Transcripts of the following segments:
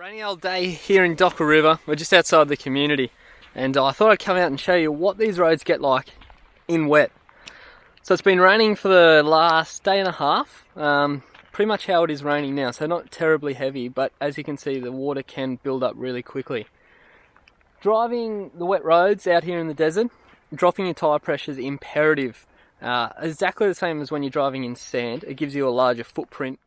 Rainy old day here in Docker River. We're just outside the community, and I thought I'd come out and show you what these roads get like in wet. So it's been raining for the last day and a half, pretty much how it is raining now, so not terribly heavy, but as you can see the water can build up really quickly. Driving the wet roads out here in the desert, dropping your tyre pressure is imperative. Exactly the same as when you're driving in sand. It gives you a larger footprint.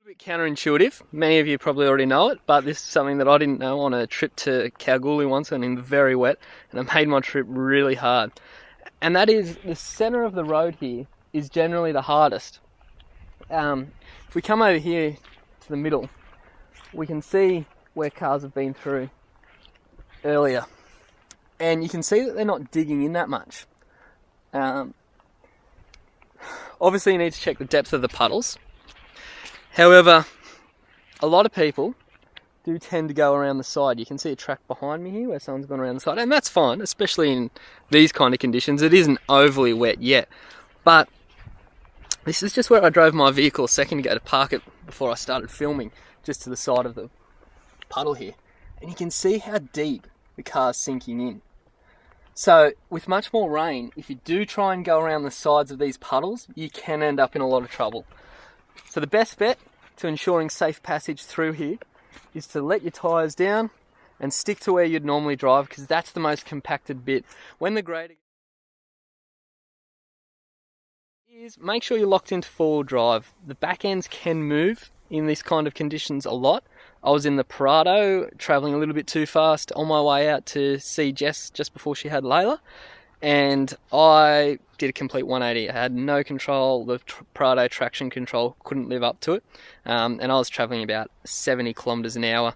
A bit counterintuitive, many of you probably already know it, but this is something that I didn't know on a trip to Kalgoorlie once and in very wet, and it made my trip really hard. And that is, the centre of the road here is generally the hardest. If we come over here to the middle, we can see where cars have been through earlier, and you can see that they're not digging in that much. Obviously you need to check the depth of the puddles. However, a lot of people do tend to go around the side. You can see a track behind me here where someone's gone around the side, and that's fine, especially in these kind of conditions. It isn't overly wet yet, but this is just where I drove my vehicle a second ago to park it before I started filming, just to the side of the puddle here. And you can see how deep the car's sinking in. So with much more rain, if you do try and go around the sides of these puddles, you can end up in a lot of trouble. So the best bet to ensuring safe passage through here is to let your tyres down and stick to where you'd normally drive, because that's the most compacted bit. When the grader is, make sure you're locked into four-wheel drive. The back ends can move in this kind of conditions a lot. I was in the Prado, travelling a little bit too fast on my way out to see Jess just before she had Layla, and I did a complete 180. I had no control. The Prado traction control couldn't live up to it, and I was travelling about 70 kilometres an hour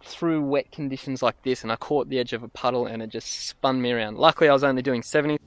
through wet conditions like this, and I caught the edge of a puddle and it just spun me around. Luckily I was only doing 70.